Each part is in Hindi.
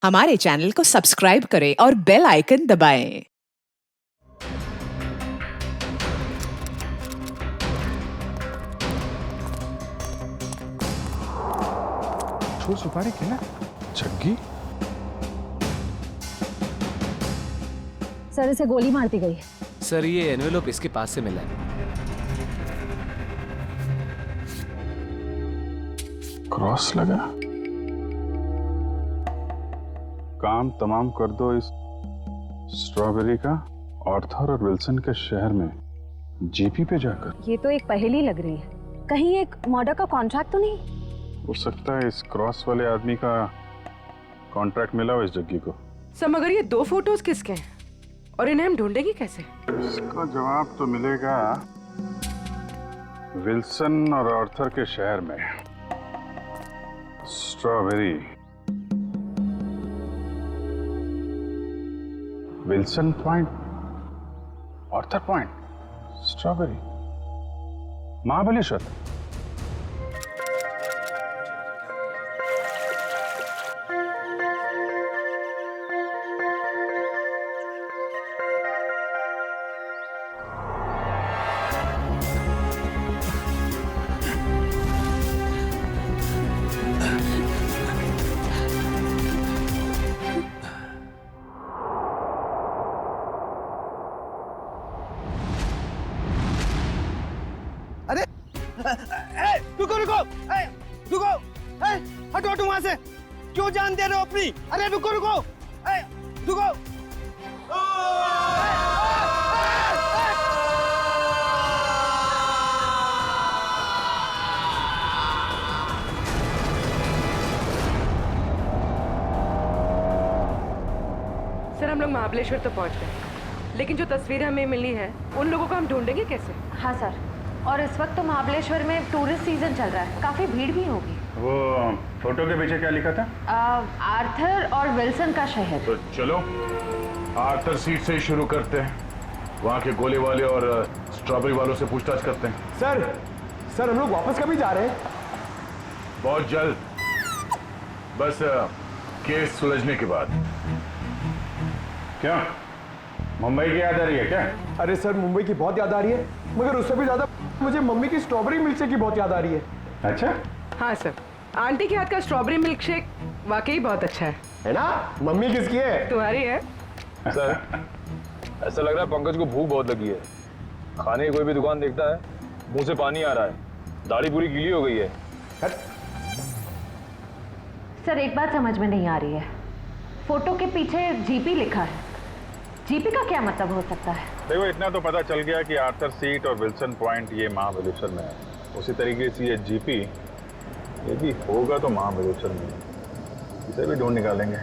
हमारे चैनल को सब्सक्राइब करें और बेल आइकन दबाएं। छोड़ सुपारी क्या जग्गी। सर इसे गोली मार दी गई। सर ये एनवेलोप इसके पास से मिला है। क्रॉस लगा। काम तमाम कर दो इस स्ट्रॉबेरी का आर्थर और विल्सन के शहर में जीपी पे जाकर। ये तो एक पहेली लग रही है, कहीं एक मर्डर का कॉन्ट्रैक्ट तो नहीं? हो सकता है इस क्रॉस वाले आदमी का कॉन्ट्रैक्ट मिला हो इस जग्गी को। सर मगर ये दो फोटोज किसके हैं और इन्हें हम ढूंढेंगे कैसे? इसका जवाब तो मिलेगा विल्सन और आर्थर के शहर में। Strawberry, Wilson point, Arthur point, strawberry, Mahabaleshwar. रुको रुको रुको, हटो हटो वहां से। क्यों जान दे रहे हो अपनी? अरे रुको रुको रुको। सर हम लोग महाबलेश्वर तो पहुंच गए, लेकिन जो तस्वीर हमें मिली है उन लोगों को हम ढूंढेंगे कैसे? हाँ सर, और इस वक्त तो महाबलेश्वर में टूरिस्ट सीजन चल रहा है, काफी भीड़ भी होगी। वो फोटो के पीछे क्या लिखा था? आर्थर और विल्सन का शहर। तो चलो आर्थर सीट से ही शुरू करते हैं। वहाँ के गोले वाले और स्ट्रॉबेरी वालों से पूछताछ करते हैं। सर हम लोग वापस कभी जा रहे हैं? बहुत जल्द, बस केस सुलझने के बाद। क्या मुंबई की याद आ रही है क्या? अरे सर मुंबई की बहुत याद आ रही है, मगर उससे भी ज्यादा मुझे मम्मी की स्ट्रॉबेरी मिल्क शेक की बहुत याद आ रही है। अच्छा, हाँ सर, आंटी के हाथ का स्ट्रॉबेरी मिल्क शेक वाकई बहुत अच्छा है ना? मम्मी किसकी है? तुम्हारी है। सर ऐसा लग रहा है पंकज को भूख बहुत लगी है। खाने की कोई भी दुकान देखता है मुंह से पानी आ रहा है, दाढ़ी पूरी गीली हो गई है। सर एक बात समझ में नहीं आ रही है, फोटो के पीछे जीपी लिखा है, जीपी का क्या मतलब हो सकता है? देखो इतना तो पता चल गया कि आर्थर सीट और विल्सन पॉइंट ये महाबलेश्वर में है। उसी तरीके से ये जीपी ये भी होगा तो महाबलेश्वर में, इसे भी ढूंढ निकालेंगे।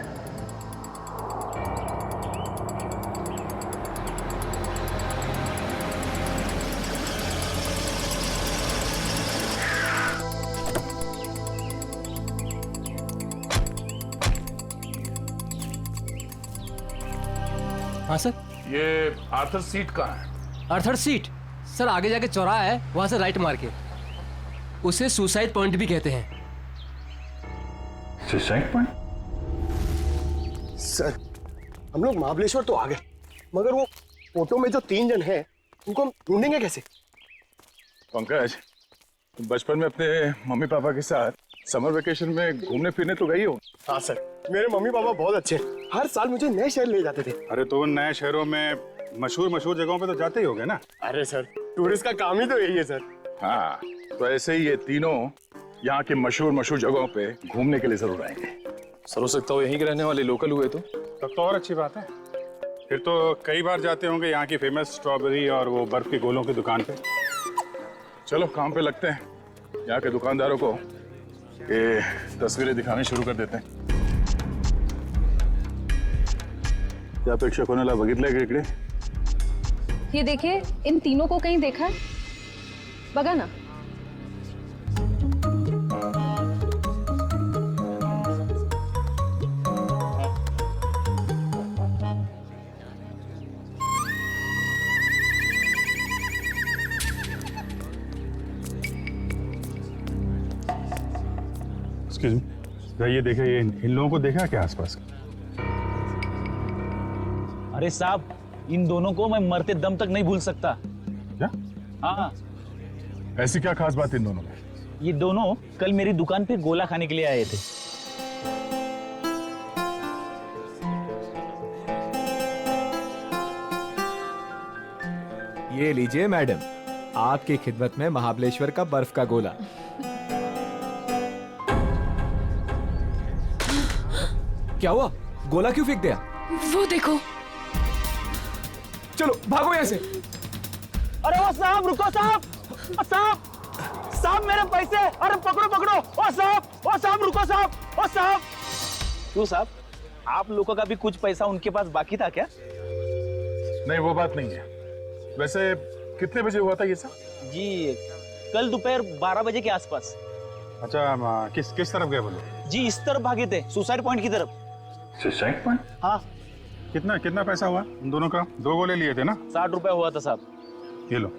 हाँ सर। ये आर्थर सीट कहाँ है? आर्थर सीट सर आगे जाके चौराहा है, वहां से राइट मार के। उसे सुसाइड पॉइंट भी कहते हैं। Suicide point? सर हम लोग महाबलेश्वर तो आ गए, मगर वो फोटो में जो 3 जन हैं उनको हम ढूंढेंगे कैसे? पंकज, तुम बचपन में अपने मम्मी पापा के साथ समर वेकेशन में घूमने फिरने तो गई हो? हाँ सर, मेरे मम्मी पापा बहुत अच्छे हैं, हर साल मुझे नए शहर ले जाते थे। अरे तो उन नए शहरों में मशहूर जगहों पे तो जाते ही होगे ना? अरे सर टूरिस्ट का काम ही तो यही है सर। हाँ, तो ऐसे ही ये तीनों यहाँ के मशहूर जगहों पे घूमने के लिए जरूर आएंगे। सर हो सकता हो यहीं के रहने वाले लोकल हुए तो। तब तो और अच्छी बात है, फिर तो कई बार जाते होंगे यहाँ की फेमस स्ट्रॉबेरी और वो बर्फ के गोलों की दुकान पे। चलो काम पे लगते हैं, यहाँ के दुकानदारों को ये तस्वीरें दिखानी शुरू कर देते हैं। क्या अपेक्षा कोणाला बघितलंय का इकडे? ये देखिए, इन तीनों को कहीं देखा है? बगा ना। एक्सक्यूज मी, ये देखा, ये इन लोगों को देखा क्या आसपास? अरे साहब, इन दोनों को मैं मरते दम तक नहीं भूल सकता। क्या? हाँ, ऐसी क्या खास बात इन दोनों में? ये दोनों कल मेरी दुकान पे गोला खाने के लिए आए थे। ये लीजिए मैडम, आपकी खिदमत में महाबलेश्वर का बर्फ का गोला। क्या हुआ? गोला क्यों फेंक दिया? वो देखो। चलो भागो यहाँ से। अरे वो साहब, रुको साहब, साहब मेरे पैसे, अरे पकड़ो पकड़ो, ओ साहब रुको साहब, ओ साहब। क्यों साहब, आप लोगों का भी कुछ पैसा उनके पास बाकी था क्या? नहीं, वो बात नहीं है। वैसे कितने बजे हुआ था ये सब? जी कल दोपहर 12 बजे के आसपास। अच्छा, किस तरफ गए वो लोग? जी इस तरफ भागे थे, सुसाइड पॉइंट की तरफ। Suicide point? हाँ। कितना पैसा हुआ उन दोनों का? 2 गोले लिए थे ना? 60 रुपए हुआ था साहब। ये लो।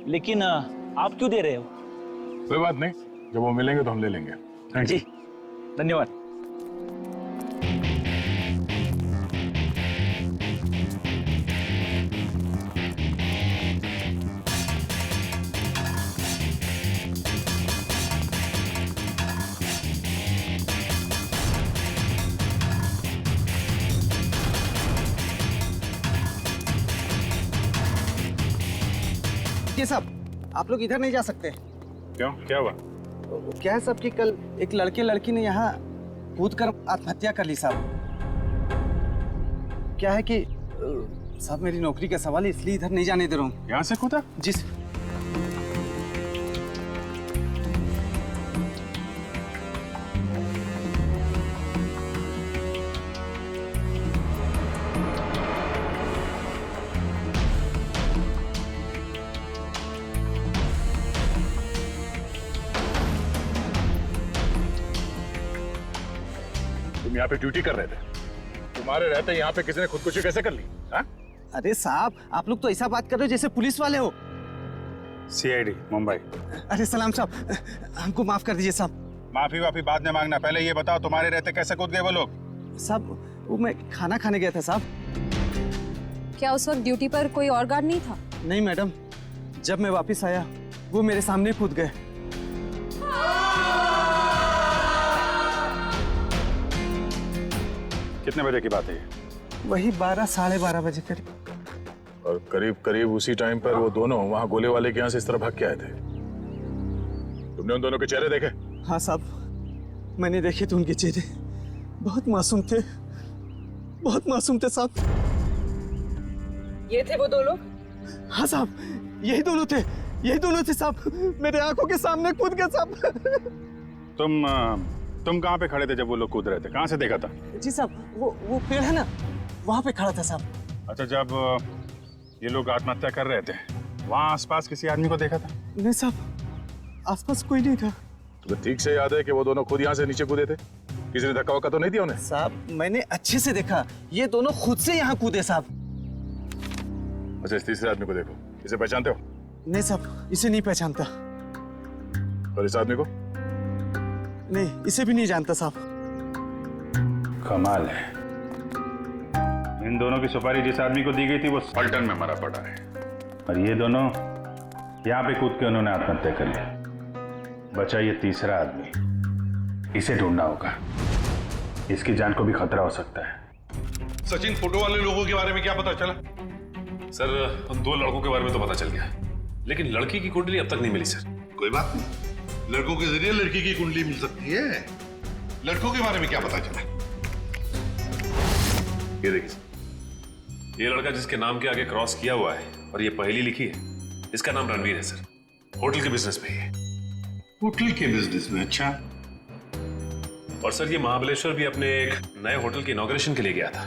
लेकिन आप क्यों दे रहे हो? कोई बात नहीं, जब वो मिलेंगे तो हम ले लेंगे। Thank you. जी धन्यवाद। ये साहब, आप लोग इधर नहीं जा सकते। क्यों, क्या हुआ? क्या है साहब कि कल एक लड़की ने यहाँ कूद कर आत्महत्या कर ली साहब। क्या है कि साहब मेरी नौकरी का सवाल है, इसलिए इधर नहीं जाने दे रहा हूँ। यहाँ से कूदा? जी तुम यहाँ पे ड्यूटी कर रहे थे, तुम्हारे रहते यहाँ पे किसी ने खुदकुशी कैसे कर ली? हाँ? अरे साहब, आप लोग तो ऐसा बात कर रहे हो जैसे पुलिस वाले हो। CID मुंबई। अरे सलाम साहब, हमको माफ कर दीजिए साहब। माफी वाफी बाद में मांगना, पहले ये बताओ तुम्हारे रहते कैसे कूद गए वो लोग? साहब वो मैं खाना खाने गया था साहब। क्या उस वक्त ड्यूटी पर कोई और गार्ड नहीं था? नहीं मैडम, जब मैं वापस आया वो मेरे सामने कूद गए। कितने बजे की बात है ये? वही 12 साढ़े 12 बजे करीब। और करीब उसी टाइम पर वो दोनों वहाँ गोले वाले के यहाँ से इस तरह भाग के आए थे। तुमने उन दोनों के चेहरे देखे? हाँ साहब, मैंने देखे थे उनके चेहरे, बहुत मासूम थे, बहुत मासूम थे साहब। ये थे वो दो लोग? हाँ साहब, यही दोनों थे साहब, मेरे आंखों के सामने कूद गए साहब। तुम कहाँ पे खड़े थे जब वो लोग कूद रहे थे? कहाँ से देखा था? जी साहब, वो पेड़ है ना, वहाँ पे खड़ा था साहब। अच्छा, जब ये लोग आत्महत्या कर रहे थे वहाँ आसपास किसी आदमी को देखा था? नहीं साहब, आसपास कोई नहीं था। तुम्हें ठीक से याद है कि वो दोनों खुद यहाँ से नीचे कूदे थे? किसी ने धक्का वक्का तो नहीं दिया उन्हें? साहब मैंने अच्छे से देखा, ये दोनों खुद से यहाँ कूदे साहब। अच्छा, इस तीसरे आदमी को देखो, इसे पहचानते हो? नहीं साहब, इसे नहीं पहचानता। और इस आदमी को? नहीं, इसे भी नहीं जानता साहब। कमाल है, इन दोनों की सुपारी जिस आदमी को दी गई थी वो पलटन में मरा पड़ा है, और ये दोनों यहाँ पे कूद के उन्होंने आत्महत्या कर ली। बचा ये तीसरा आदमी, इसे ढूंढना होगा, इसकी जान को भी खतरा हो सकता है। सचिन, फोटो वाले लोगों के बारे में क्या पता चला? सर, उन 2 लड़कों के बारे में तो पता चल गया, लेकिन लड़की की कुंडली अब तक नहीं मिली सर। कोई बात नहीं, लड़कों के जरिए लड़की की कुंडली मिल सकती है। लड़कों के बारे में क्या पता चला? ये देखिए सर, ये लड़का जिसके नाम के आगे क्रॉस किया हुआ है और ये पहेली लिखी है, इसका नाम रणवीर है सर। होटल के बिजनेस में है। होटल के बिजनेस में? अच्छा। और सर ये महाबलेश्वर भी अपने एक नए होटल के इनॉग्रेशन के लिए गया था।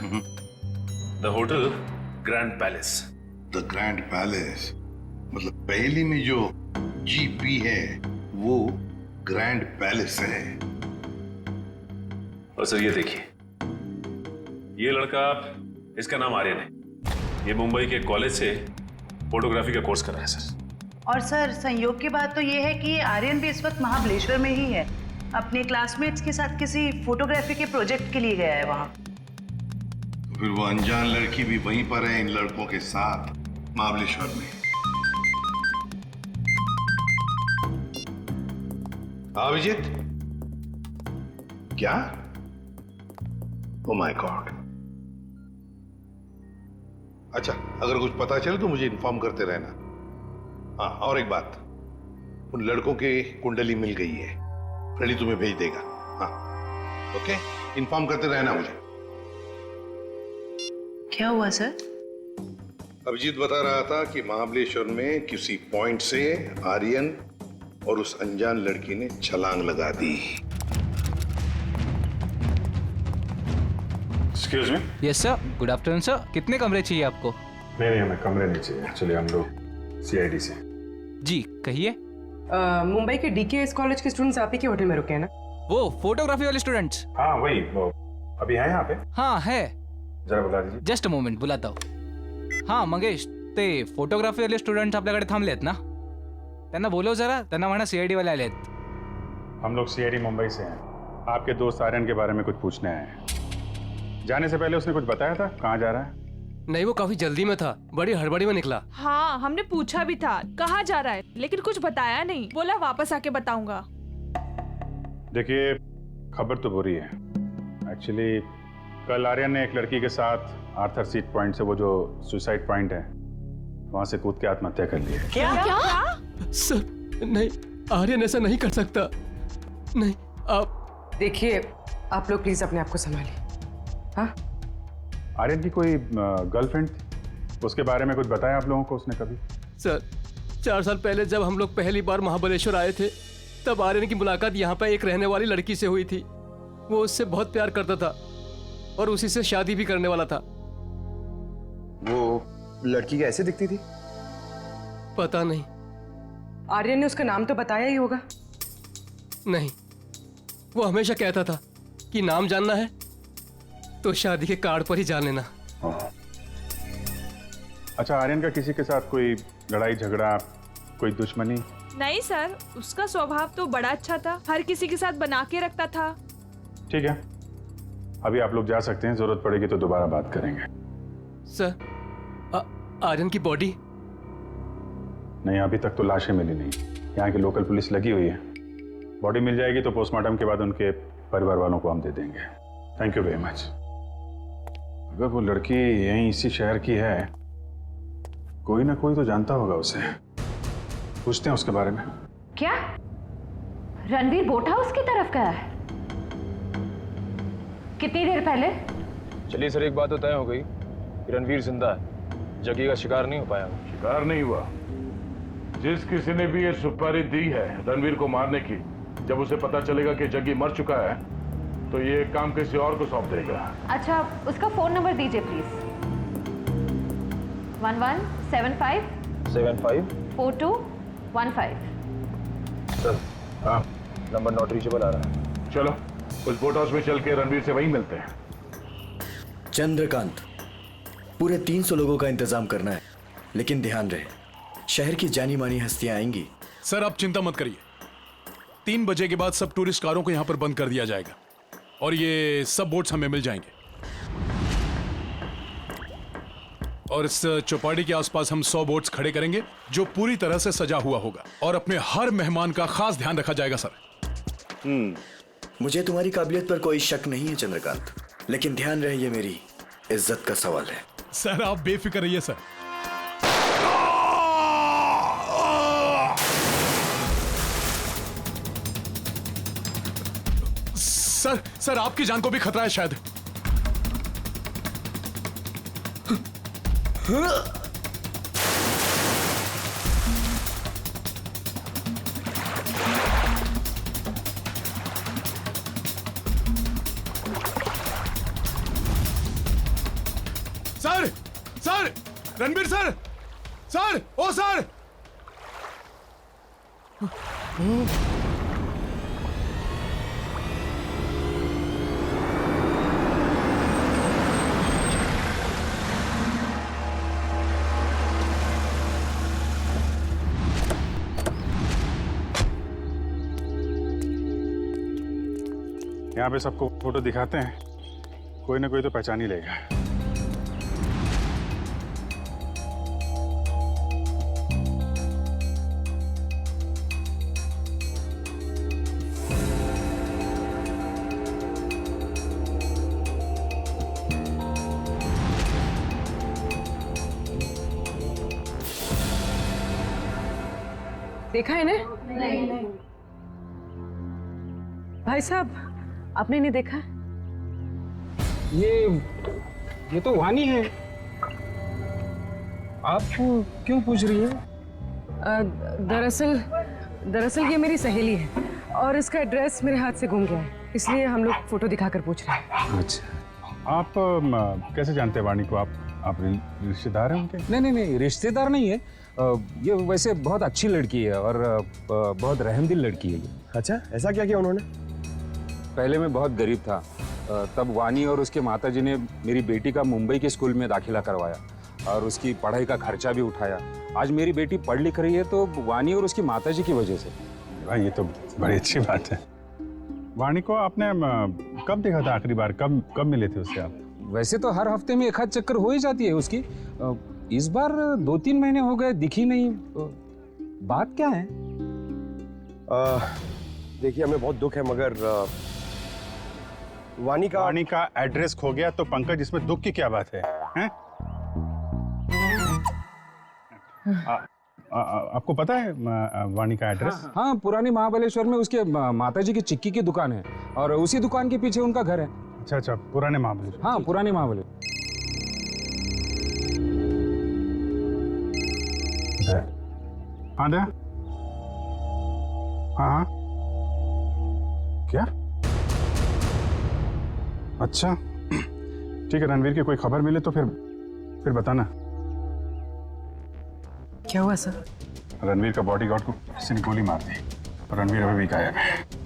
The hotel grand palace. The grand palace मतलब पहेली में जो GP है वो ग्रैंड पैलेस है। और सर ये देखिए, ये लड़का, इसका नाम आर्यन है, ये मुंबई के कॉलेज से फोटोग्राफी का कोर्स कर रहा है सर। और सर संयोग की बात तो ये है कि आर्यन भी इस वक्त महाबलेश्वर में ही है, अपने क्लासमेट्स के साथ किसी फोटोग्राफी के प्रोजेक्ट के लिए गया है वहाँ। फिर वो अनजान लड़की भी वहीं पर है इन लड़कों के साथ महाबलेश्वर में। अभिजीत, क्या? Oh my God. अच्छा, अगर कुछ पता चले तो मुझे इन्फॉर्म करते रहना। हाँ, और एक बात, उन लड़कों के कुंडली मिल गई है, फ्रेडी तुम्हें भेज देगा। हाँ, ओके, इन्फॉर्म करते रहना मुझे। क्या हुआ सर? अभिजीत बता रहा था कि महाबलेश्वर में किसी पॉइंट से आर्यन और उस अनजान लड़की ने छलांग लगा दी। Excuse me. Yes sir, good afternoon sir. कितने कमरे चाहिए आपको? नहीं, हमें कमरे नहीं चाहिए। एक्चुअली हम लोग सीआईडी से। जी कहिए। मुंबई के डीकेएस कॉलेज के स्टूडेंट्स आप ही के होटल में रुके हैं ना? वो फोटोग्राफी वाले स्टूडेंट्स? हाँ वही, वो अभी है यहाँ पे? हाँ है। जरा बता दीजिए। जस्ट अ मोमेंट, बुलाता हूँ। हाँ मंगेश, ते फोटोग्राफी वाले स्टुडंट्स आपल्याकडे थांबलेत ना? त्यांना बोलव जरा, त्यांना म्हणा सीआईडी वाले आलेत। हम लोग सीआईडी मुंबई से हैं। आपके दोस्त आर्यन के बारे में कुछ पूछने आए हैं। जाने से पहले उसने कुछ बताया था कहाँ जा रहा है? नहीं, वो काफी जल्दी में था, बड़ी हड़बड़ी में निकला। हाँ, हमने पूछा भी था कहाँ जा रहा है, लेकिन कुछ बताया नहीं। बोला वापस आके बताऊंगा। देखिए, खबर तो बुरी है। एक्चुअली कल आर्यन ने एक लड़की के साथ आर्थर सीट पॉइंट से, वो जो सुसाइड पॉइंट है, वहां से कूद के आत्महत्या कर ली है। क्या? सर नहीं, आर्यन ऐसा नहीं कर सकता। नहीं, आप देखिए, आप लोग प्लीज अपने आप को संभालिए। हाँ, आर्यन की कोई गर्लफ्रेंड थी, उसके बारे में कुछ बताया आप लोगों को उसने कभी? सर 4 साल पहले जब हम लोग पहली बार महाबलेश्वर आए थे, तब आर्यन की मुलाकात यहाँ पर एक रहने वाली लड़की से हुई थी। वो उससे बहुत प्यार करता था और उसी से शादी भी करने वाला था। वो लड़की कैसे दिखती थी? पता नहीं। आर्यन ने उसका नाम तो बताया ही होगा। नहीं, वो हमेशा कहता था कि नाम जानना है तो शादी के कार्ड पर ही जान लेना। अच्छा, आर्यन का किसी के साथ कोई लड़ाई झगड़ा, कोई दुश्मनी? नहीं सर, उसका स्वभाव तो बड़ा अच्छा था, हर किसी के साथ बना के रखता था। ठीक है, अभी आप लोग जा सकते हैं, जरूरत पड़ेगी तो दोबारा बात करेंगे। सर, आर्यन की बॉडी? नहीं, अभी तक तो लाशें मिली नहीं। यहाँ की लोकल पुलिस लगी हुई है। बॉडी मिल जाएगी तो पोस्टमार्टम के बाद उनके परिवार वालों को हम दे देंगे। Thank you very much. अगर वो लड़की यहीं इसी शहर की है, कोई ना कोई तो जानता होगा उसे। पूछते हैं उसके बारे में। क्या रणवीर बोट हाउस की तरफ गया है? कितनी देर पहले? चलिए सर, एक बात तो तय हो गई कि रणवीर जिंदा है, जग्गी का शिकार नहीं हो पाया। शिकार नहीं हुआ। जिस किसी ने भी ये सुपारी दी है रणवीर को मारने की, जब उसे पता चलेगा कि जग्गी मर चुका है तो ये काम किसी और को सौंप देगा। अच्छा, उसका फोन नंबर दीजिए प्लीज। 1175 4215। सर, हाँ, नंबर नॉट रीचेबल आ रहा है। चलो उस बोट हाउस में चल के रणवीर से वहीं मिलते हैं। चंद्रकांत, पूरे 300 लोगों का इंतजाम करना है, लेकिन ध्यान रहे शहर की जानी मानी हस्तियां आएंगी। सर आप चिंता मत करिए, 3 बजे के बाद सब टूरिस्ट कारों को यहाँ पर बंद कर दिया जाएगा और ये सब बोट्स हमें मिल जाएंगे। और इस चौपाटी के आसपास हम 100 बोट्स खड़े करेंगे जो पूरी तरह से सजा हुआ होगा और अपने हर मेहमान का खास ध्यान रखा जाएगा। सर मुझे तुम्हारी काबिलियत पर कोई शक नहीं है चंद्रकांत, लेकिन ध्यान रहे ये मेरी इज्जत का सवाल है। सर आप बेफिक्र रहिए सर। सर आपकी जान को भी खतरा है शायद। सर रणबीर सर, ओ सर। यहाँ पे सबको फोटो दिखाते हैं, कोई ना कोई तो पहचान ही लेगा। देखा है ना? नहीं। भाई साहब, आपने नहीं देखा? ये तो वानी है। आप क्यों पूछ रही हैं? दरअसल ये मेरी सहेली है और इसका एड्रेस मेरे हाथ से गुम गया है, इसलिए हम लोग फोटो दिखाकर पूछ रहे हैं। अच्छा, आप कैसे जानते हैं वाणी को? आप रिश्तेदार हैं उनके? नहीं, रिश्तेदार नहीं है। ये वैसे बहुत अच्छी लड़की है और बहुत रहमदिल लड़की है ये। अच्छा, ऐसा क्या किया उन्होंने? पहले मैं बहुत गरीब था, तब वानी और उसके माताजी ने मेरी बेटी का मुंबई के स्कूल में दाखिला करवाया और उसकी पढ़ाई का खर्चा भी उठाया। आज मेरी बेटी पढ़ लिख रही है तो वानी और उसकी माताजी की वजह से। भाई, ये तो बड़ी अच्छी बात है। वाणी को आपने कब देखा था आखिरी बार? कब मिले थे उससे आप? वैसे तो हर हफ्ते में एक आध चक्कर हो ही जाती है उसकी। इस बार 2-3 महीने हो गए, दिखी नहीं। बात क्या है? देखिए, हमें बहुत दुख है, मगर वाणी का एड्रेस खो गया तो पंकज, इसमें दुख की क्या बात है? हैं? आपको पता है वाणी का एड्रेस? हाँ, पुरानी महाबलेश्वर में उसके माताजी की चिक्की की दुकान है और उसी दुकान के पीछे उनका घर है। अच्छा, पुराने महाबलेश्वर। हाँ, पुराने महाबलेश्वर। हाँ दया, हाँ क्या? अच्छा, ठीक है। रणवीर की कोई खबर मिले तो फिर बताना। क्या हुआ सर? रणवीर का बॉडीगार्ड को किसी ने गोली मार दी और रणवीर अभी भी गायब है।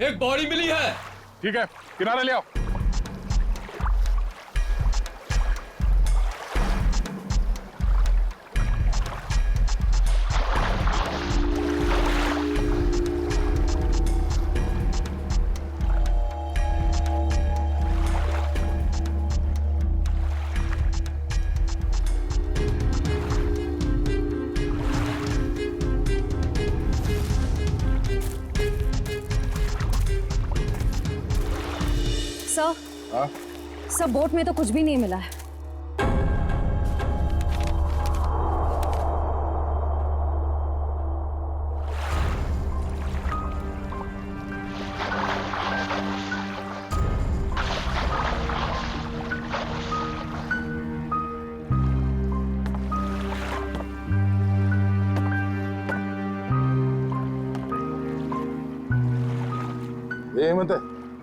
एक बॉडी मिली है। ठीक है, किनारे ले आओ। सर, बोट में तो कुछ भी नहीं मिला है। ये हेमंत है?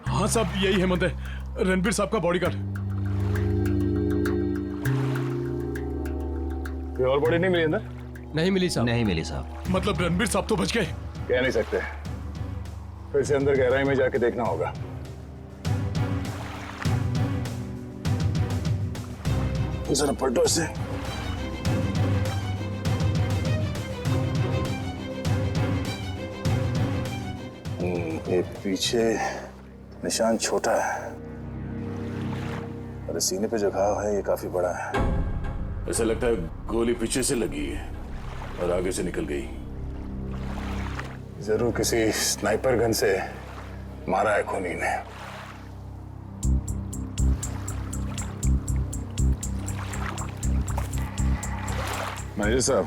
हाँ साहब, यही हेमंत है, रणबीर साहब का बॉडीगार्ड। कोई और बॉडी नहीं मिली अंदर? नहीं मिली साहब। नहीं मिली साहब। मतलब रणबीर साहब तो बच गए? कह नहीं सकते, फिर से अंदर गहराई में जाके देखना होगा। जरा पलटो इसे। एक पीछे निशान छोटा है और सीने पे जो घाव है ये काफी बड़ा है। ऐसा लगता है गोली पीछे से लगी है और आगे से निकल गई। जरूर किसी स्नाइपर गन से मारा है खूनी ने। मैनेजर साहब,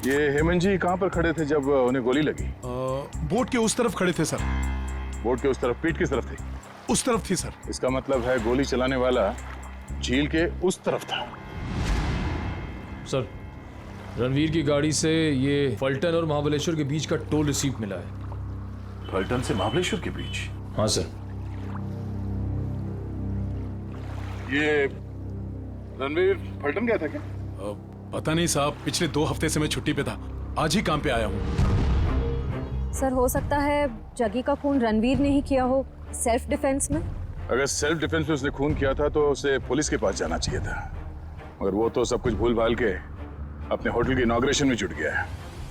ये हेमंत जी कहाँ पर खड़े थे जब उन्हें गोली लगी? बोट के उस तरफ खड़े थे सर। बोट के उस तरफ? पीठ किस तरफ थी? उस तरफ थी सर। इसका मतलब है गोली चलाने वाला झील के उस तरफ था। सर, रणवीर की गाड़ी से ये फलटन और महाबलेश्वर के बीच का टोल रिसीप्ट मिला है। फलटन से महाबलेश्वर के बीच? हाँ सर। ये रणवीर फलटन गया था क्या? पता नहीं साहब, पिछले 2 हफ्ते से मैं छुट्टी पे था, आज ही काम पे आया हूँ। सर हो सकता है जगी का खून रणवीर ने ही किया हो, सेल्फ डिफेंस में। अगर सेल्फ डिफेंस में उसने खून किया था तो उसे पुलिस के पास जाना चाहिए था, मगर वो तो सब कुछ भूल भाल के अपने होटल की इनॉग्रेशन में जुट गया है।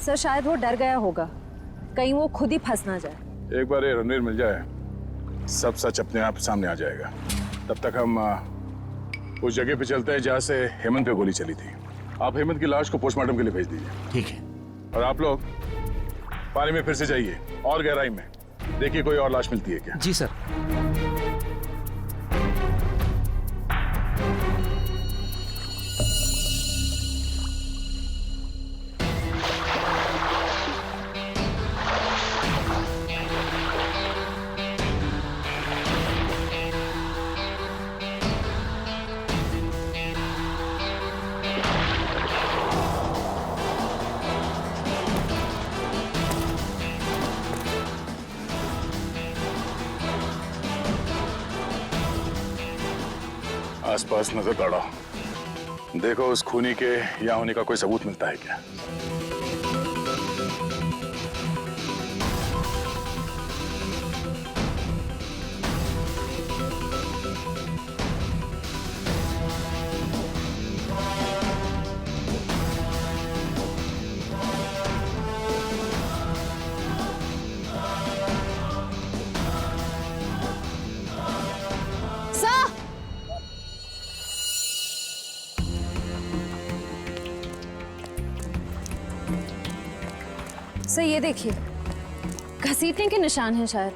सर शायद वो डर गया होगा, कहीं वो खुद ही फंस ना जाए। एक बार ये रणवीर मिल जाए, सब सच अपने आप सामने आ जाएगा। तब तक हम उस जगह पे चलते हैं जहाँ से हेमंत पे गोली चली थी। आप हेमंत की लाश को पोस्टमार्टम के लिए भेज दीजिए। ठीक है। और आप लोग पानी में फिर से जाइए और गहराई में, देखिए कोई और लाश मिलती है क्या। जी सर। आसपास नजर दौड़ाओ, देखो उस खूनी के यहाँ होने का कोई सबूत मिलता है क्या। सर ये देखिए, घसीटने के निशान हैं शायद।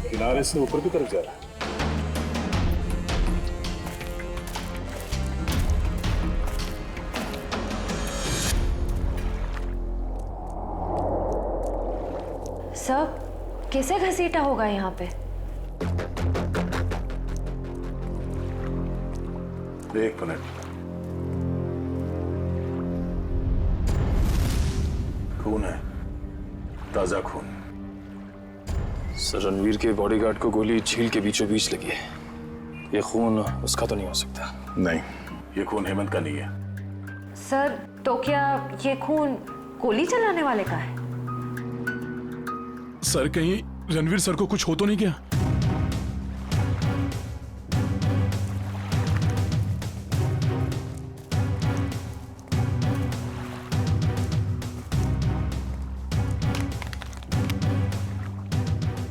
किनारे से ऊपर की तरफ जा रहा है। सर कैसे घसीटा होगा यहाँ पे? एक मिनट, खून है, ताजा खून। सर रणवीर के बॉडीगार्ड को गोली झील के बीचों बीच लगी है, ये खून उसका तो नहीं हो सकता। नहीं, ये खून हेमंत का नहीं है। सर तो क्या ये खून गोली चलाने वाले का है? सर कहीं रणवीर सर को कुछ हो तो नहीं गया?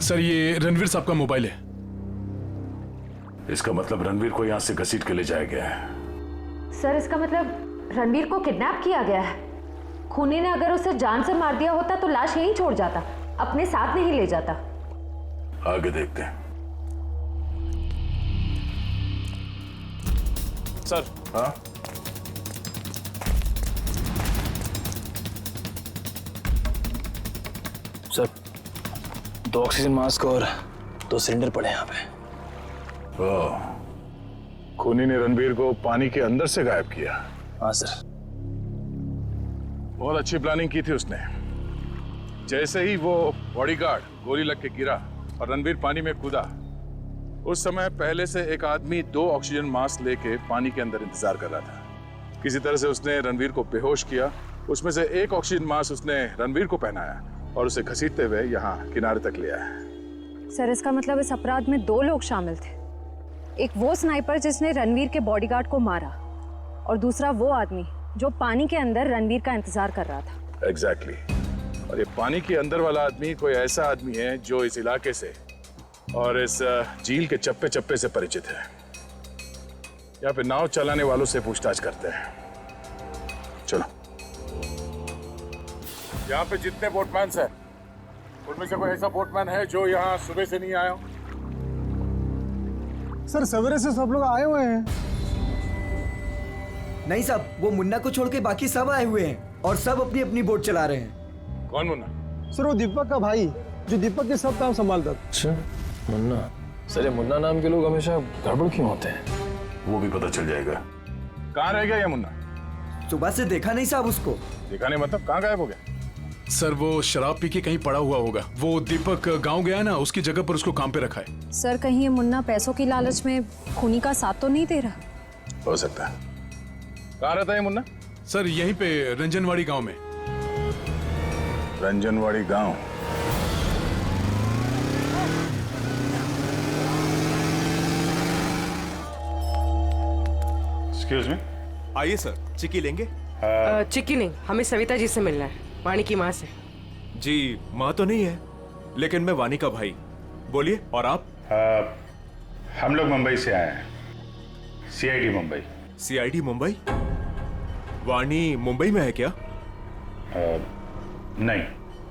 सर ये रणवीर साहब का मोबाइल है। इसका मतलब रणवीर को यहां से घसीट के ले जाया गया है। सर इसका मतलब रणवीर को किडनैप किया गया है। खूनी ने अगर उसे जान से मार दिया होता तो लाश यहीं छोड़ जाता, अपने साथ नहीं ले जाता। आगे देखते हैं। सर। हाँ? सर 2 ऑक्सीजन मास्क और 2 सिलेंडर पड़े यहाँ पे। खूनी ने रणवीर को पानी के अंदर से गायब किया। हाँ सर। बहुत अच्छी प्लानिंग की थी उसने। जैसे ही वो बॉडीगार्ड गोली लग के गिरा और रणवीर पानी में कूदा, उस समय पहले से एक आदमी 2 ऑक्सीजन मास्क लेके पानी के अंदर इंतजार कर रहा था। किसी तरह से उसने रणवीर को बेहोश किया, उसमें से एक ऑक्सीजन मास्क उसने रणवीर को पहनाया और उसे घसीटते हुए यहाँ किनारे तक ले आया। सर इसका मतलब इस अपराध में 2 लोग शामिल थे, एक वो स्नाइपर जिसने रणवीर के बॉडीगार्ड को मारा और दूसरा वो आदमी जो पानी के अंदर रणवीर का इंतजार कर रहा था। एग्जैक्टली। और ये पानी के अंदर वाला आदमी कोई ऐसा आदमी है जो इस इलाके से और इस झील के चप्पे चप्पे से परिचित है। यहाँ पे नाव चलाने वालों से पूछताछ करते हैं। चलो। यहाँ पे जितने बोटमैन हैं, उनमें से कोई ऐसा बोटमैन है जो यहाँ सुबह से नहीं आया हो? सर सवेरे से सब लोग आए हुए हैं। नहीं साहब, वो मुन्ना को छोड़ के बाकी सब आए हुए हैं और सब अपनी अपनी बोट चला रहे हैं। कौन मुन्ना? सर वो दीपक का भाई, जो दीपक के सब काम संभालता था। अच्छा, मुन्ना। सर ये मुन्ना नाम के लोग हमेशा गड़बड़ क्यों होते हैं? वो भी पता चल जाएगा। कहाँ रह गया ये मुन्ना? सुबह से देखा नहीं साहब उसको। देखा नहीं मतलब कहाँ गायब हो गया? सर वो शराब पी के कहीं पड़ा हुआ होगा। वो दीपक गांव गया ना, उसकी जगह पर उसको काम पे रखा है। सर कहीं ये मुन्ना पैसों की लालच में खूनी का साथ तो नहीं दे रहा? हो सकता है। कहाँ रहता है मुन्ना? सर यहीं पे रंजनवाड़ी गांव में। रंजनवाड़ी गांव? Excuse me. आइए सर, चिक्की लेंगे? चिक्की नहीं, हमें सविता जी से मिलना है, वाणी की माँ से। जी माँ तो नहीं है, लेकिन मैं वाणी का भाई। बोलिए। और आप? हम लोग मुंबई से आए हैं, सीआईडी मुंबई। सीआईडी मुंबई? वाणी मुंबई में है क्या? नहीं।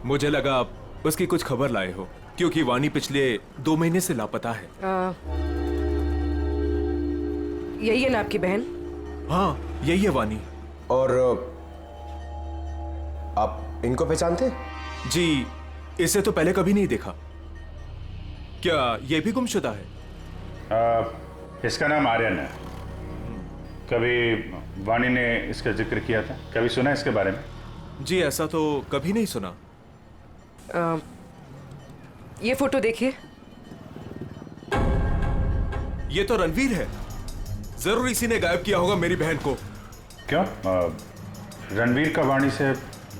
मुझे लगा आप उसकी कुछ खबर लाए हो, क्योंकि वाणी पिछले 2 महीने से लापता है। यही है ना आपकी बहन? हाँ यही है वाणी। और आप इनको पहचानते? जी इसे तो पहले कभी नहीं देखा। क्या ये भी गुमशुदा है? इसका नाम आर्यन है। कभी वाणी ने इसका जिक्र किया था? कभी सुना इसके बारे में? जी ऐसा तो कभी नहीं सुना। ये फोटो देखिए। ये तो रणवीर है। जरूर इसी ने गायब किया होगा मेरी बहन को। क्यों? रणवीर का वाणी से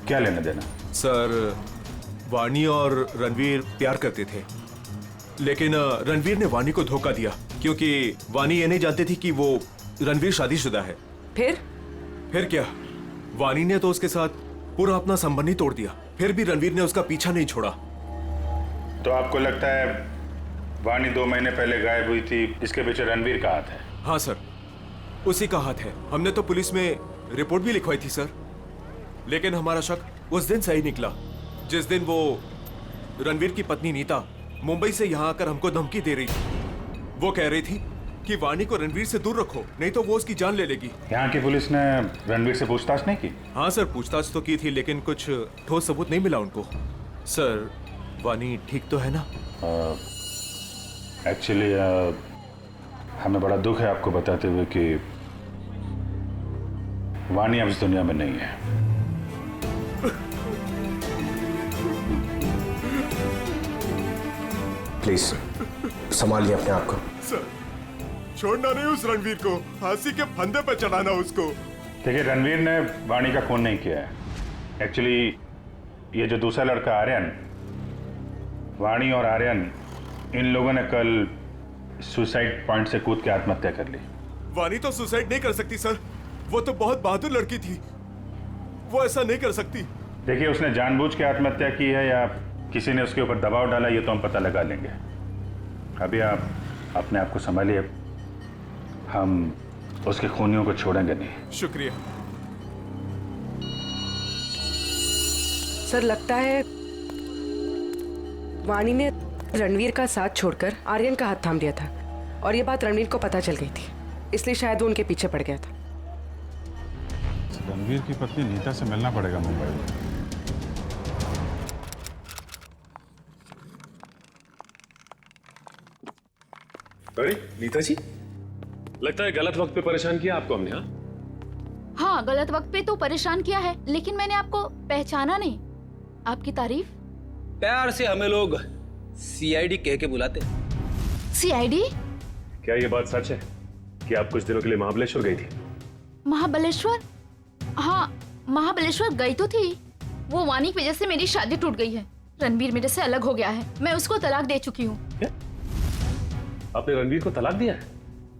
क्या लेना देना? सर वाणी और रणवीर प्यार करते थे, लेकिन रणवीर ने वाणी को धोखा दिया, क्योंकि वाणी ये नहीं जानती थी कि वो रणवीर शादीशुदा है। फिर क्या, वाणी ने तो उसके साथ पूरा अपना संबंध ही तोड़ दिया। फिर भी रणवीर ने उसका पीछा नहीं छोड़ा। तो आपको लगता है वाणी 2 महीने पहले गायब हुई थी, इसके पीछे रणवीर का हाथ है? हाँ सर, उसी का हाथ है। हमने तो पुलिस में रिपोर्ट भी लिखवाई थी सर, लेकिन हमारा शक उस दिन सही निकला जिस दिन वो रणवीर की पत्नी नीता मुंबई से यहाँ आकर हमको धमकी दे रही थी। वो कह रही थी कि वाणी को रणवीर से दूर रखो, नहीं तो वो उसकी जान ले लेगी। यहाँ की पुलिस ने रणवीर से पूछताछ नहीं की? हाँ सर, पूछताछ तो की थी, लेकिन कुछ ठोस सबूत नहीं मिला उनको। सर वाणी ठीक तो है ना? एक्चुअली हमें बड़ा दुख है आपको बताते हुए कि वाणी अब इस दुनिया में नहीं है। प्लीज संभालिए अपने आप को। सर छोड़ना नहीं उस रणवीर को, फांसी के फंदे पर चढ़ाना उसको। देखिए रणवीर ने वाणी का खून नहीं किया है। एक्चुअली ये जो दूसरा लड़का आर्यन, वाणी और आर्यन इन लोगों ने कल सुसाइड पॉइंट से कूद के आत्महत्या कर ली। वाणी तो सुसाइड नहीं कर सकती सर, वो तो बहुत बहादुर लड़की थी, वो ऐसा नहीं कर सकती। देखिए उसने जानबूझ के आत्महत्या की है या किसी ने उसके ऊपर दबाव डाला, ये तो हम पता लगा लेंगे। अभी आप अपने आप को संभालिए, हम उसके खूनियों को छोड़ेंगे नहीं। शुक्रिया सर। लगता है वाणी ने रणवीर का साथ छोड़कर आर्यन का हाथ थाम दिया था, और ये बात रणवीर को पता चल गई थी, इसलिए शायद वो उनके पीछे पड़ गया था। रणवीर की पत्नी नीता से मिलना पड़ेगा मुंबई में। अरे नीता जी, लगता है गलत वक्त पे परेशान किया आपको हमने। हाँ गलत वक्त पे तो परेशान किया है, लेकिन मैंने आपको पहचाना नहीं। आपकी तारीफ? प्यार से हमें लोग सीआईडी कह के बुलाते। सीआईडी? क्या ये बात सच है कि आप कुछ दिनों के लिए महाबलेश्वर गई थी? महाबलेश्वर? हाँ महाबलेश्वर गई तो थी। वो वाणी की वजह से मेरी शादी टूट गई है। रणवीर मेरे से अलग हो गया है, मैं उसको तलाक दे चुकी हूँ। आपने रणवीर को तलाक दिया है?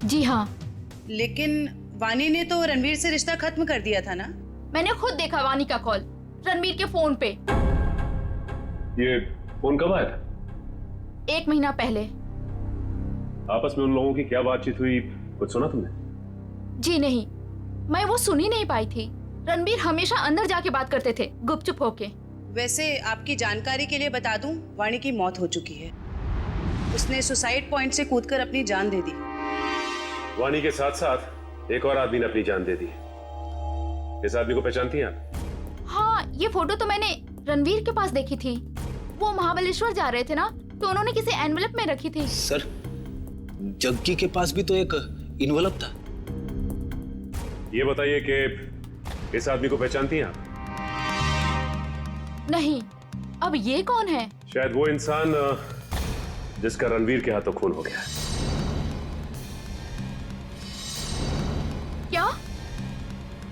जी हाँ। लेकिन वाणी ने तो रणवीर से रिश्ता खत्म कर दिया था ना? मैंने खुद देखा वाणी का कॉल रणवीर के फोन पे। ये फोन कब आया था? 1 महीना पहले। आपस में उन लोगों की क्या बातचीत हुई, कुछ सुना तुमने? जी नहीं, मैं वो सुन ही नहीं पाई थी। रणवीर हमेशा अंदर जाके बात करते थे, गुपचुप होके। वैसे आपकी जानकारी के लिए बता दूं, वाणी की मौत हो चुकी है। उसने सुसाइड पॉइंट से कूदकर अपनी जान दे दी। वाणी के साथ साथ एक और आदमी ने अपनी जान दे दी। इस आदमी को पहचानती हैं आप? हाँ, ये फोटो तो मैंने रणवीर के पास देखी थी। वो महाबलेश्वर जा रहे थे ना, तो उन्होंने किसी एनवेलप में रखी थी। सर, जग्गी के पास भी तो एक इन्वेलप था। ये बताइए कि इस आदमी को पहचानती हैं आप? नहीं। अब ये कौन है? शायद वो इंसान जिसका रणवीर के हाथों खून हो गया। क्या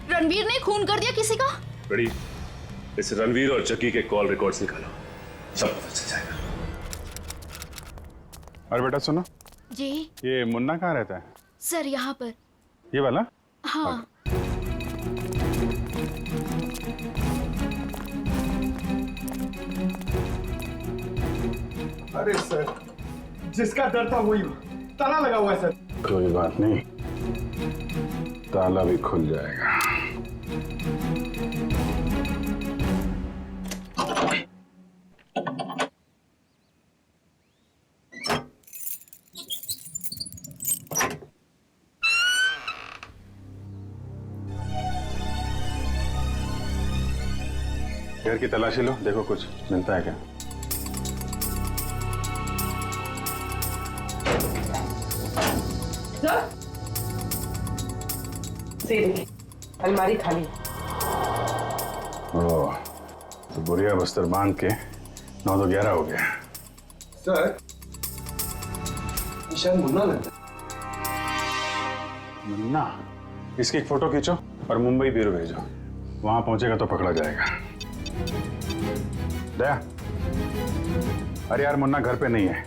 रणवीर ने खून कर दिया किसी का? बड़ी, इस रणवीर और जग्गी के कॉल रिकॉर्ड्स निकालो, सब पता चल जाएगा। और बेटा सुनो जी। ये मुन्ना कहाँ रहता है? सर यहाँ पर। ये वाला? हाँ। अरे सर, जिसका डर था वही ताला लगा हुआ है सर। कोई बात नहीं, ताला भी खुल जाएगा। घर की तलाशी लो, देखो कुछ मिलता है क्या। अलमारी खाली। ओह, तो बुढ़िया बस्तर बांध के 9 तो 11 हो गया। सर, शायद मुन्ना लगता है। मुन्ना? इसकी एक फोटो खींचो और मुंबई ब्यूरो भेजो, वहां पहुंचेगा तो पकड़ा जाएगा। दया, अरे यार मुन्ना घर पे नहीं है,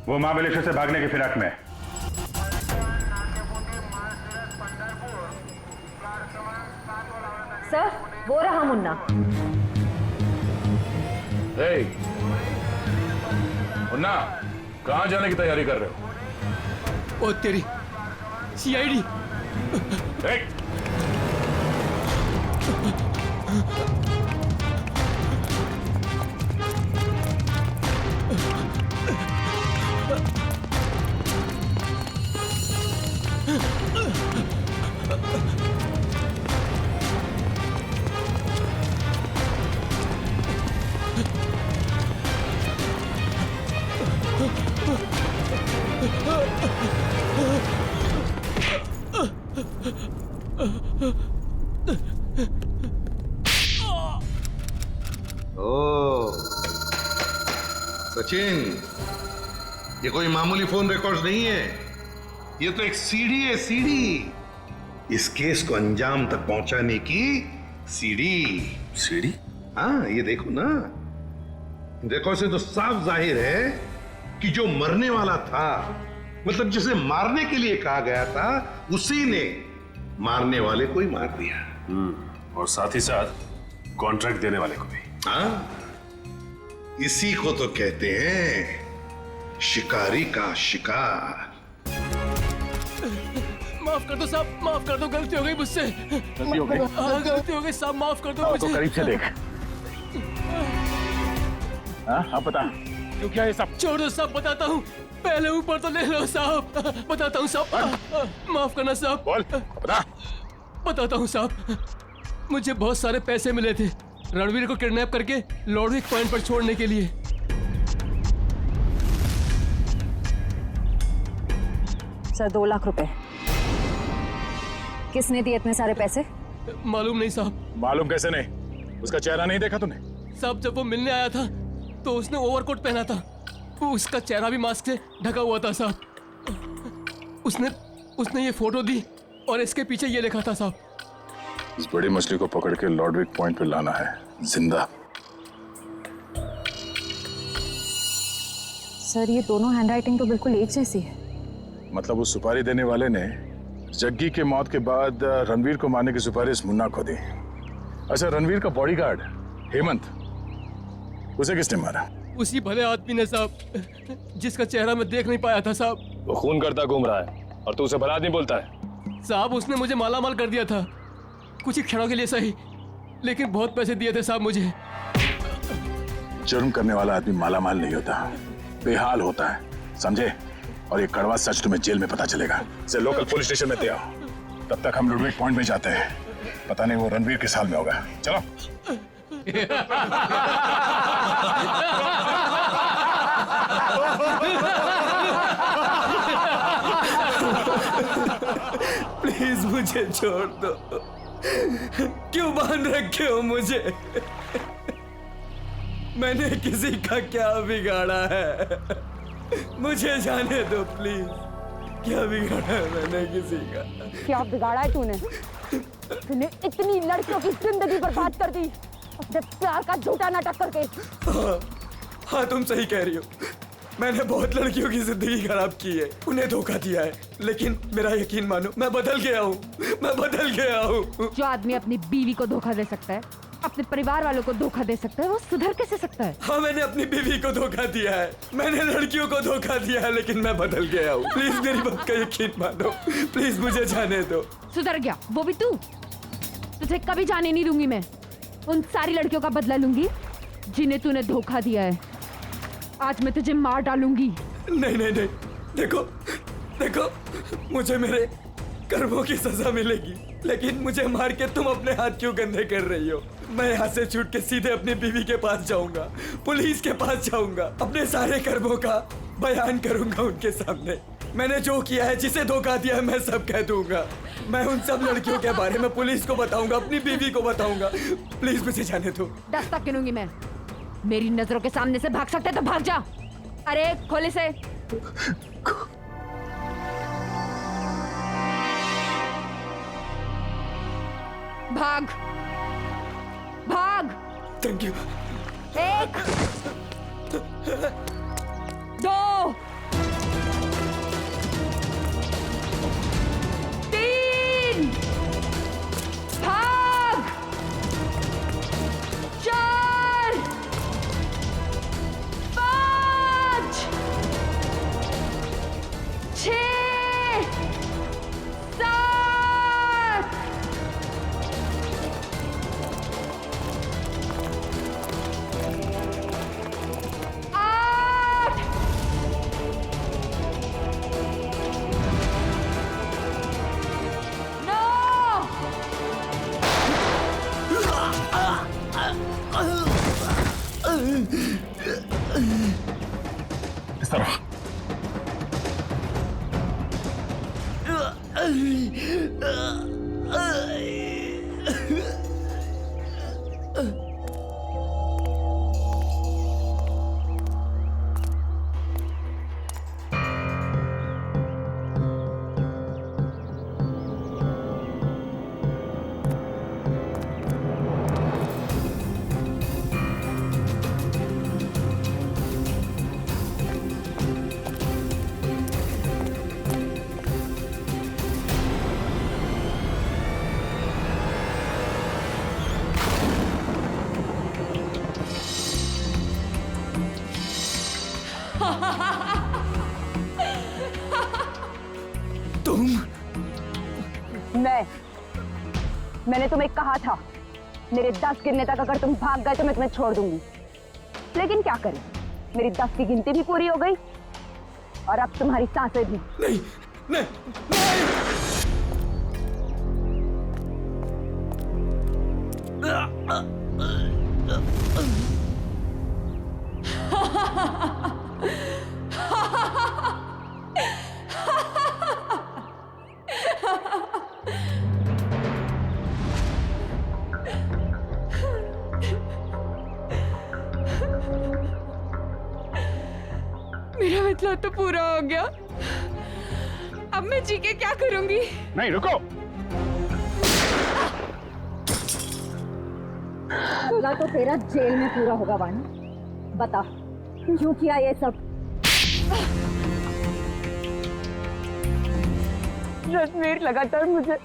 वो महाबलेश्वर से भागने की फिराक में है। सर, वो रहा मुन्ना। मुन्ना, कहाँ जाने की तैयारी कर रहे हो? ओ तेरी सीआईडी। ओह, सचिन, ये कोई मामूली फोन रिकॉर्ड्स नहीं है, ये तो एक सीढ़ी है, सीढ़ी। इस केस को अंजाम तक पहुंचाने की सीढ़ी। सीढ़ी? हाँ, ये देखो ना, देखो इसे तो साफ जाहिर है कि जो मरने वाला था, मतलब जिसे मारने के लिए कहा गया था, उसी ने मारने वाले को ही मार दिया। और साथ ही साथ कॉन्ट्रैक्ट देने वाले को भी। हाँ, इसी को तो कहते हैं शिकारी का शिकार। माफ कर दो साहब, माफ कर दो, गलती हो गई मुझसे। गलती हो गई? हाँ, गलती हो गई साहब, माफ कर दो मुझे। तो करीब से देख। हाँ, अब बता क्यों क्या ये सब? छोड़ दो साहब, बताता हूँ। पहले ऊपर तो ले लो साहब, बताता हूँ साहब। माफ करना साहब। बोल, बता। बताता हूँ साहब, मुझे बहुत सारे पैसे मिले थे रणवीर को किडनैप करके लॉर्डविक पॉइंट पर छोड़ने के लिए। सर 2 लाख रुपए। किसने दिए इतने सारे पैसे? मालूम नहीं साहब। मालूम कैसे नहीं? उसका चेहरा नहीं देखा तूने? साहब जब वो मिलने आया था तो उसने ओवरकोट पहना था, वो उसका चेहरा भी मास्क से ढका हुआ था साहब। उसने ये फोटो दी और इसके पीछे ये लिखा था साहब, इस बड़ी मछली को पकड़ के लॉर्डविक पॉइंट पे लाना है जिंदा। सर ये दोनों हैंडराइटिंग तो बिल्कुल एक जैसी है। मतलब उस सुपारी देने वाले ने जग्गी के मौत के बाद रणवीर को मारने की सुपारी मुन्ना को दी। अच्छा, रणवीर का बॉडीगार्ड हेमंत, उसे किसने मारा? उसी भले आदमी ने साहब, जिसका चेहरा मैं देख नहीं पाया था साहब। वो खून करता घूम रहा है और तू उसे भला आदमी बोलता है? साहब उसने मुझे मालामाल कर दिया था, कुछ ही क्षणों के लिए सही, लेकिन बहुत पैसे दिए थे साहब मुझे। जुर्म करने वाला आदमी मालामाल नहीं होता, बेहाल होता है, समझे? और ये कड़वा सच तुम्हें जेल में पता चलेगा। इसे लोकल पुलिस स्टेशन में ले आओ, तब तक हम लॉर्डविक पॉइंट में जाते हैं। पता नहीं वो रणवीर किस हाल में होगा। चलो। प्लीज मुझे छोड़ दो। क्यों बांध रखे हो मुझे? मैंने किसी का क्या बिगाड़ा है? मुझे जाने दो प्लीज। क्या बिगाड़ा है मैंने किसी का? क्या बिगाड़ा है तूने? तूने इतनी लड़कियों की जिंदगी बर्बाद कर दी अपने प्यार का झूठा नाटक करके। हाँ तुम सही कह रही हो। मैंने बहुत लड़कियों की जिंदगी खराब की है, उन्हें धोखा दिया है, लेकिन मेरा यकीन मानो मैं बदल गया हूँ। मैं बदल गया हूँ। जो आदमी अपनी बीवी को धोखा दे सकता है, अपने परिवार वालों को धोखा दे सकता है, वो सुधर कैसे सकता है? हाँ मैंने अपनी बीवी को धोखा दिया है, मैंने लड़कियों को धोखा दिया है, लेकिन मैं बदल गया हूँ। प्लीज मेरी बात का यकीन मानो, प्लीज मुझे जाने दो। सुधर गया वो भी तू? तुझे कभी जाने नहीं दूंगी मैं। उन सारी लड़कियों का बदला लूंगी जिन्हें तूने धोखा दिया है। आज मैं तुझे मार डालूंगी। नहीं नहीं नहीं, देखो देखो, मुझे मेरे कर्मों की सजा मिलेगी, लेकिन मुझे मार के तुम अपने हाथ क्यों गंदे कर रही हो? मैं यहाँ से छूट के सीधे अपनी बीवी के पास जाऊंगा, पुलिस के पास जाऊंगा, अपने सारे कर्मों का बयान करूंगा उनके सामने। मैंने जो किया है, जिसे धोखा दिया है, मैं सब कह दूंगा। मैं उन सब लड़कियों के बारे में पुलिस को बताऊंगा, अपनी बीवी को बताऊंगा। प्लीज मुझे जाने दो। दस्तक गिनूंगी मैं। मेरी नजरों के सामने से भाग सकते तो भाग जा। अरे खोले से। भाग भाग। Thank you. 1 2 3 भाग। 4 5 6 7 8 इस तरफ। मैंने तुम्हें कहा था मेरे 10 गिनने तक अगर तुम भाग गए तो मैं तुम्हें छोड़ दूंगी, लेकिन क्या करें, मेरी 10 की गिनती भी पूरी हो गई और अब तुम्हारी सांसें भी। नहीं नहीं मेरा मतलब तो पूरा हो गया, अब मैं जी के क्या करूंगी? नहीं रुको। पूरा तो तेरा जेल में पूरा होगा वाणी। बता क्यों किया ये सब? रणवीर लगातार मुझे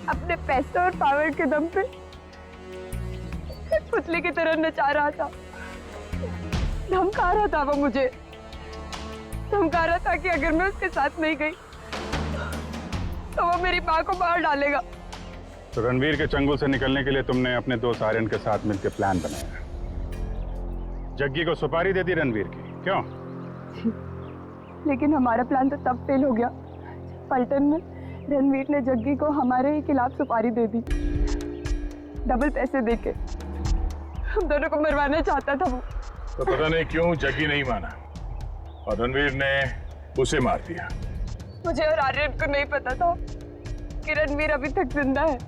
अपने पैसे और पावर के दम पे पुतले की तरह नचा रहा था, धमका रहा था। वो मुझे धमका रहा था कि अगर मैं उसके साथ नहीं गई तो वो मेरी माँ को मार डालेगा। तो रणवीर के चंगुल से निकलने के लिए तुमने अपने दोस्त आर्यन के साथ मिलकर प्लान बनाया, जग्गी को सुपारी दे दी रणवीर की, क्यों? लेकिन हमारा प्लान तो तब फेल हो गया पलटन में रणवीर ने जग्गी को हमारे ही खिलाफ सुपारी दे दी, डबल पैसे देके। हम दोनों को मरवाना चाहता था वो। तो पता नहीं क्यों जग्गी नहीं माना और रणवीर ने उसे मार दिया। मुझे और आर्यन को नहीं पता था कि रणवीर अभी तक जिंदा है।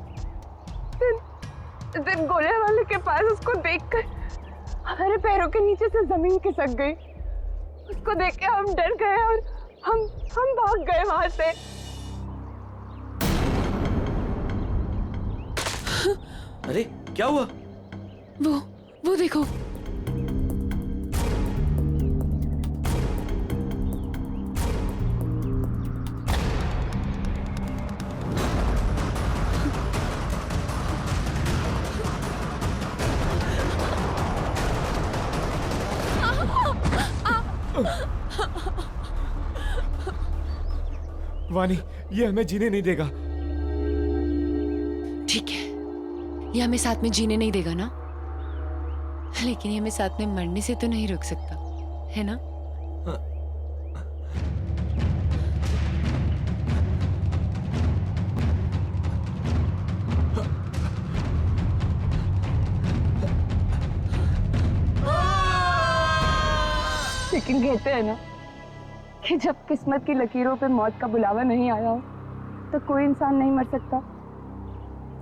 दिन गोले वाले के पास उसको देखकर हमारे पैरों के नीचे से जमीन खिसक गई। उसको देख के हम डर गए और हम भाग गए वहां से। अरे क्या हुआ? वो देखो। वानी, ये हमें जीने नहीं देगा। ठीक है, ये हमें साथ में जीने नहीं देगा ना, लेकिन ये हमें साथ में मरने से तो नहीं रोक सकता, है ना? लेकिन कहते हैं ना कि जब किस्मत की लकीरों पे मौत का बुलावा नहीं आया हो तो कोई इंसान नहीं मर सकता।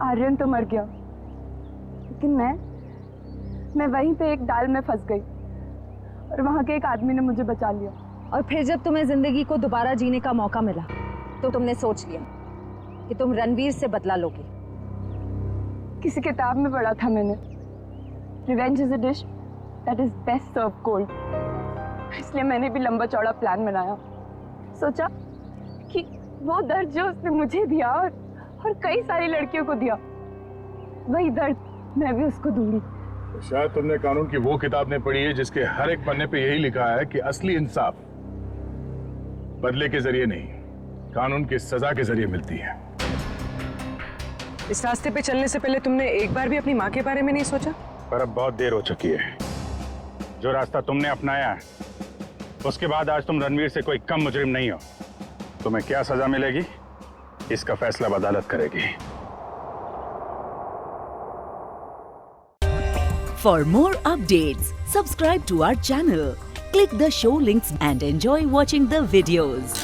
आर्यन तो मर गया, लेकिन मैं वहीं पे एक डाल में फंस गई और वहां के एक आदमी ने मुझे बचा लिया। और फिर जब तुम्हें जिंदगी को दोबारा जीने का मौका मिला तो तुमने सोच लिया कि तुम रणवीर से बदला लोगे। किसी किताब में पढ़ा था मैंने, revenge is a dish that is best serve cold. इसलिए मैंने भी लंबा चौड़ा प्लान बनाया। सोचा कि वो दर्द जो उसने मुझे दिया और कई सारी लड़कियों को दिया, वही दर्द मैं भी उसको दूंगी। तो शायद तुमने कानून की वो किताब ने पढ़ी है जिसके हर एक पन्ने पे यही लिखा है कि असली इंसाफ बदले के जरिए नहीं, कानून की सजा के जरिए मिलती है। इस रास्ते पे चलने से पहले तुमने एक बार भी अपनी माँ के बारे में नहीं सोचा? पर अब बहुत देर हो चुकी है। जो रास्ता तुमने अपनाया है उसके बाद आज तुम रणवीर से कोई कम मुजरिम नहीं हो। तुम्हें क्या सजा मिलेगी इसका फैसला अदालत करेगी। For more updates, subscribe to our channel, click the show links and enjoy watching the videos.